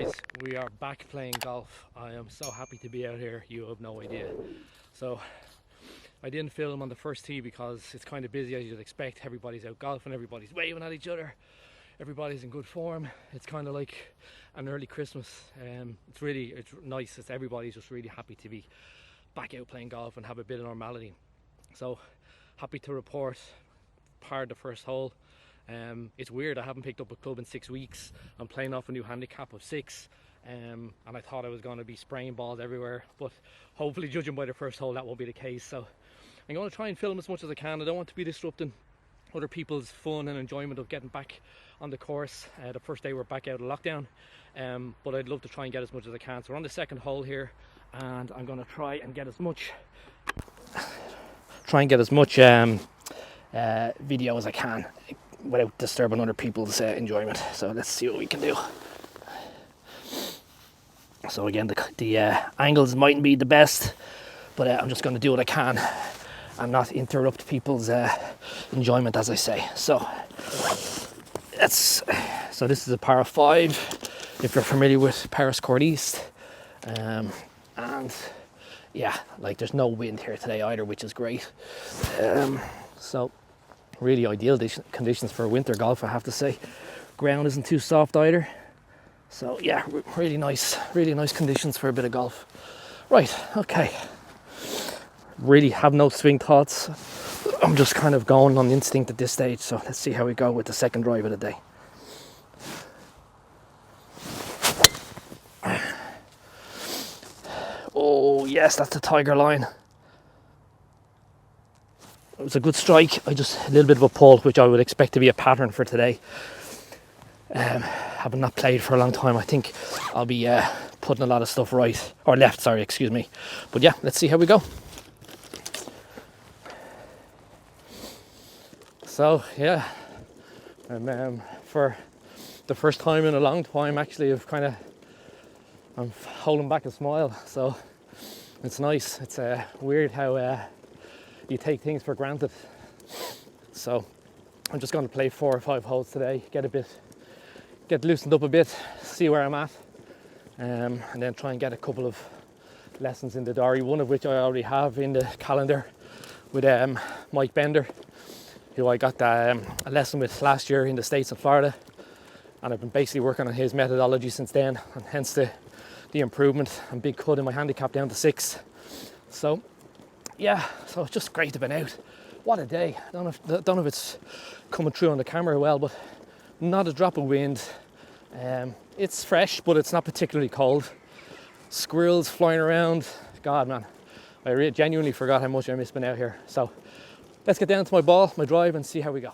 Right, we are back playing golf. I am so happy to be out here, you have no idea. So, I didn't film on the first tee because it's kind of busy as you'd expect. Everybody's out golfing, everybody's waving at each other, everybody's in good form. It's kind of like an early Christmas. It's nice. Everybody's just really happy to be back out playing golf and have a bit of normality. So, happy to report, parred the first hole. It's weird, I haven't picked up a club in 6 weeks. I'm playing off a new handicap of 6, and I thought I was going to be spraying balls everywhere, but hopefully, judging by the first hole, that won't be the case. So I'm going to try and film as much as I can. I don't want to be disrupting other people's fun and enjoyment of getting back on the course. The first day we're back out of lockdown, but I'd love to try and get as much as I can. So we're on the second hole here, and I'm going to try and get as much video as I can without disturbing other people's enjoyment. So let's see what we can do. So again, the angles mightn't be the best, but I'm just going to do what I can and not interrupt people's enjoyment, as I say. So this is a par 5 if you're familiar with Powerscourt East, and yeah, like there's no wind here today either, which is great. So really ideal conditions for winter golf, I have to say. Ground isn't too soft either, so yeah, really nice conditions for a bit of golf. Right, okay, really have no swing thoughts. I'm just kind of going on instinct at this stage, so let's see how we go with the second drive of the day. Oh yes, that's the tiger line. It was a good strike. A little bit of a pull, which I would expect to be a pattern for today. Having not played for a long time, I think I'll be putting a lot of stuff right, or left, sorry, excuse me. But yeah, let's see how we go. So yeah, for the first time in a long time, actually, I'm holding back a smile. So it's nice. It's weird how you take things for granted. So I'm just going to play 4 or 5 holes today, get loosened up a bit, see where I'm at, and then try and get a couple of lessons in the diary, one of which I already have in the calendar with Mike Bender, who I got a lesson with last year in the States and Florida, and I've been basically working on his methodology since then, and hence the improvement and big cut in my handicap down to 6. So yeah, so it's just great to have been out. What a day. I don't know if it's coming through on the camera well, but not a drop of wind. It's fresh, but it's not particularly cold. Squirrels flying around. God, man, I genuinely forgot how much I missed being out here. So let's get down to my drive, and see how we go.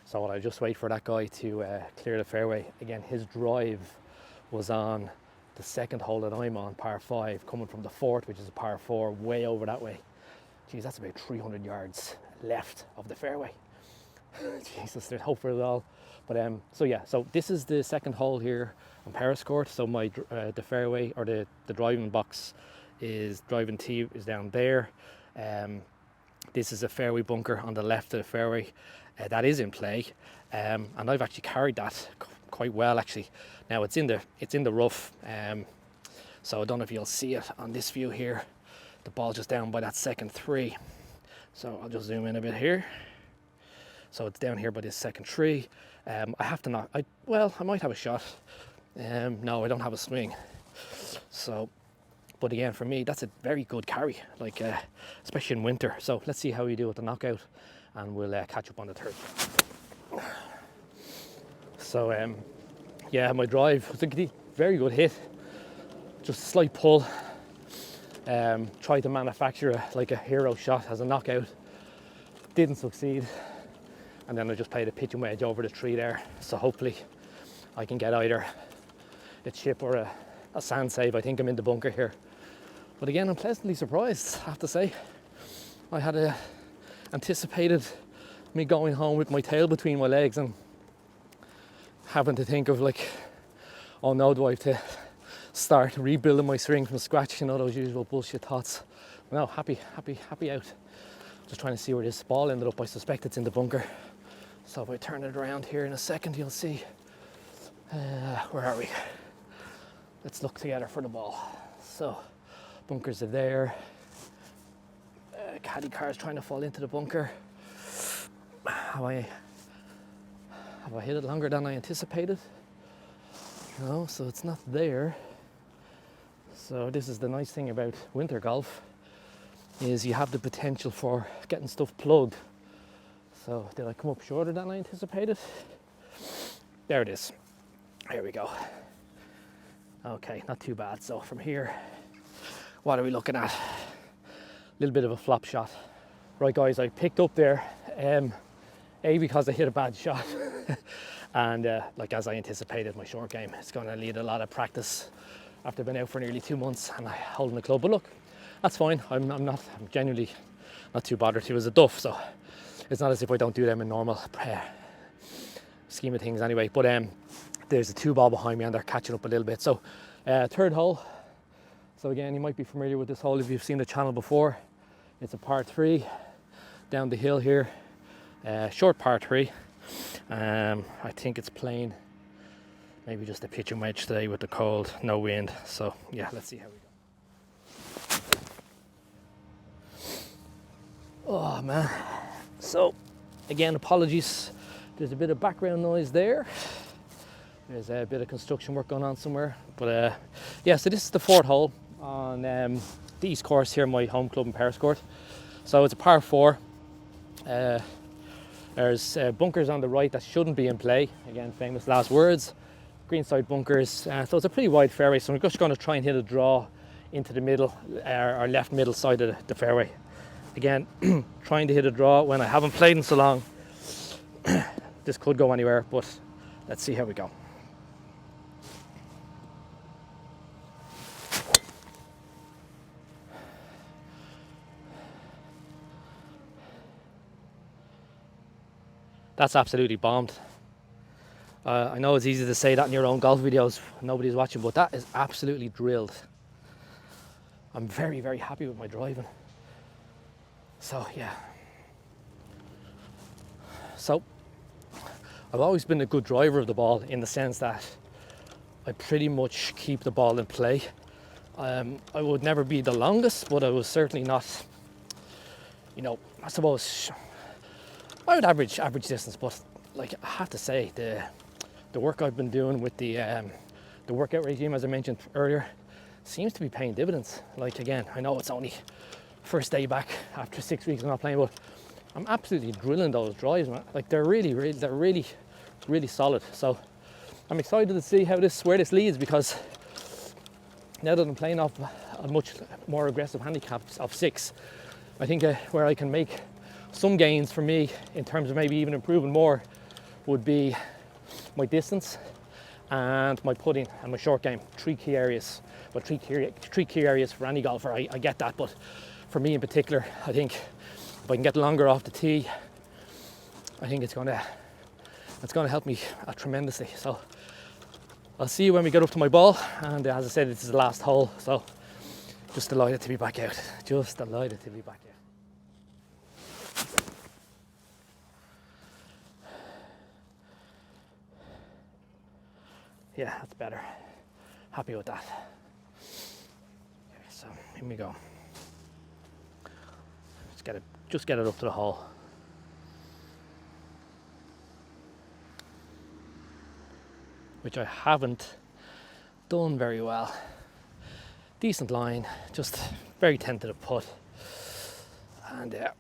So I just wait for that guy to clear the fairway. Again, his drive was on the second hole that I'm on, par 5, coming from the fourth, which is a par 4, way over that way. Geez, that's about 300 yards left of the fairway. Jesus, there's hope for it all. But so yeah, so this is the second hole here on Powerscourt. So my the fairway, or the driving box, driving tee is down there. This is a fairway bunker on the left of the fairway that is in play, and I've actually carried that quite well actually. Now it's in the rough, so I don't know if you'll see it on this view here. The ball's just down by that second 3, so I'll just zoom in a bit here. So it's down here by this second 3. I have to I might have a shot. No, I don't have a swing. So, but again, for me, that's a very good carry, like especially in winter. So let's see how we do with the knockout, and we'll catch up on the third. So yeah, my drive was a very good hit, just a slight pull. Tried to manufacture like a hero shot as a knockout, didn't succeed, and then I just played a pitching wedge over the tree there. So hopefully I can get either a chip or a sand save. I think I'm in the bunker here, but again, I'm pleasantly surprised, I have to say. I had anticipated me going home with my tail between my legs and having to think of like, oh no, do I have to start rebuilding my swing from scratch, those usual bullshit thoughts. No, happy out. Just trying to see where this ball ended up. I suspect it's in the bunker. So if I turn it around here in a second, you'll see Where are we? Let's look together for the ball. So, bunkers are there. Caddy car's trying to fall into the bunker. Have I hit it longer than I anticipated? No, so it's not there. So this is the nice thing about winter golf, is you have the potential for getting stuff plugged. So did I come up shorter than I anticipated? There it is. There we go. Okay, not too bad. So from here, what are we looking at? A little bit of a flop shot. Right guys, I picked up there, A, because I hit a bad shot, and like as I anticipated, my short game is going to need a lot of practice after being out for nearly 2 months and holding the club. But look, that's fine. I'm genuinely not too bothered. He was a duff, so it's not as if I don't do them in normal scheme of things anyway. But there's a 2-ball behind me and they're catching up a little bit. So third hole. So again, you might be familiar with this hole if you've seen the channel before. It's a par 3 down the hill here. Short par 3. I think it's playing maybe just a pitching wedge today with the cold, no wind. So yeah, let's see how we go. Oh man. So again, apologies. There's a bit of background noise there. There's a bit of construction work going on somewhere. But yeah, so this is the 4th hole on the East course here, my home club in Powerscourt. So it's a par 4. There's bunkers on the right that shouldn't be in play. Again, famous last words. Greenside bunkers. So it's a pretty wide fairway. So I'm just going to try and hit a draw into the middle, or left middle side of the fairway. Again, trying to hit a draw when I haven't played in so long. This could go anywhere, but let's see how we go. That's absolutely bombed. I know it's easy to say that in your own golf videos, nobody's watching, but that is absolutely drilled. I'm very, very happy with my driving. So yeah. So I've always been a good driver of the ball in the sense that I pretty much keep the ball in play. I would never be the longest, but I was certainly not, you know, I suppose I would average distance, but like I have to say, the work I've been doing with the workout regime, as I mentioned earlier, seems to be paying dividends. Like again, I know it's only first day back after 6 weeks of not playing, but I'm absolutely drilling those drives, man. Like they're really solid. So I'm excited to see where this leads, because now that I'm playing off a much more aggressive handicap of 6, I think where I can make some gains for me in terms of maybe even improving more would be my distance and my putting and my short game. 3 key areas. Well, three key areas for any golfer. I get that, but for me in particular, I think if I can get longer off the tee, I think it's going to help me tremendously. So I'll see you when we get up to my ball. And as I said, this is the last hole, so just delighted to be back out. Just delighted to be back out. Yeah, that's better. Happy with that. Okay, so here we go. Just get it up to the hole. Which I haven't done very well. Decent line, just very tentative putt. And I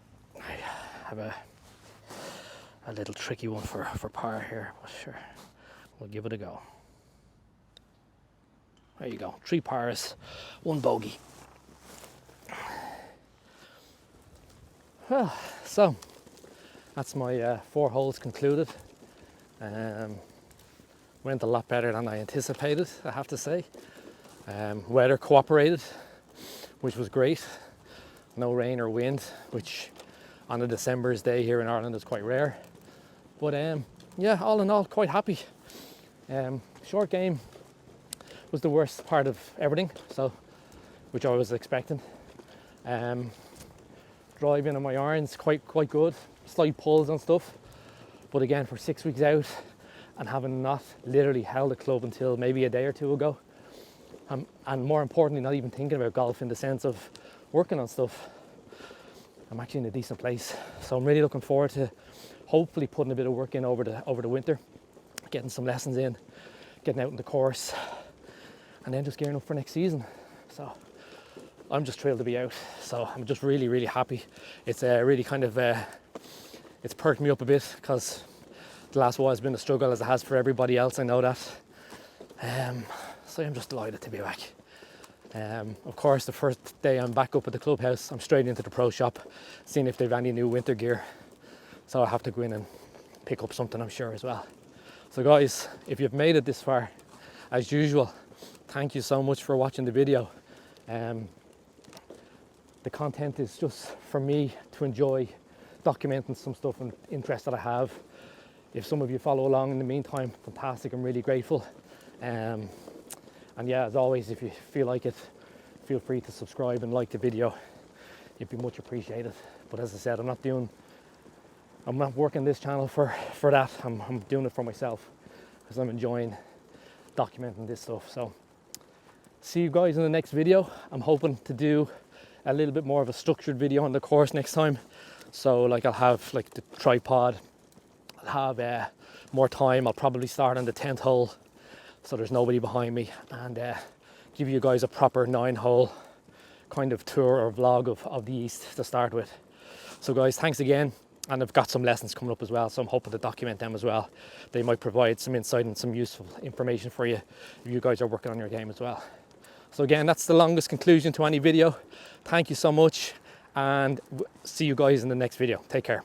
have a little tricky one for par here, but sure, we'll give it a go. There you go, 3 pars, 1 bogey. Well, so that's my 4 holes concluded. Went a lot better than I anticipated, I have to say. Weather cooperated, which was great. No rain or wind, which on a December's day here in Ireland is quite rare. But yeah, all in all, quite happy. Short game was the worst part of everything, so which I was expecting. Driving on my irons quite good, slight pulls and stuff. But again, for 6 weeks out and having not literally held a club until maybe a day or two ago, and more importantly, not even thinking about golf in the sense of working on stuff, I'm actually in a decent place. So I'm really looking forward to hopefully putting a bit of work in over the winter, getting some lessons in, getting out in the course, and then just gearing up for next season. So I'm just thrilled to be out. So I'm just really, really happy. It's really kind of, it's perked me up a bit, because the last while has been a struggle, as it has for everybody else, I know that. So I'm just delighted to be back. Of course, the first day I'm back up at the clubhouse, I'm straight into the pro shop, seeing if they've any new winter gear. So I have to go in and pick up something, I'm sure, as well. So guys, if you've made it this far, as usual, thank you so much for watching the video. The content is just for me to enjoy documenting some stuff and interest that I have. If some of you follow along in the meantime, fantastic, I'm really grateful. And yeah, as always, if you feel like it, feel free to subscribe and like the video. It'd be much appreciated. But as I said, I'm not working this channel for that. I'm doing it for myself, because I'm enjoying documenting this stuff. So see you guys in the next video. I'm hoping to do a little bit more of a structured video on the course next time. So like, I'll have like the tripod, I'll have more time. I'll probably start on the 10th hole, so there's nobody behind me, and give you guys a proper 9-hole kind of tour or vlog of the East to start with. So guys, thanks again. And I've got some lessons coming up as well, so I'm hoping to document them as well. They might provide some insight and some useful information for you if you guys are working on your game as well. So again, that's the longest conclusion to any video. Thank you so much, and see you guys in the next video. Take care.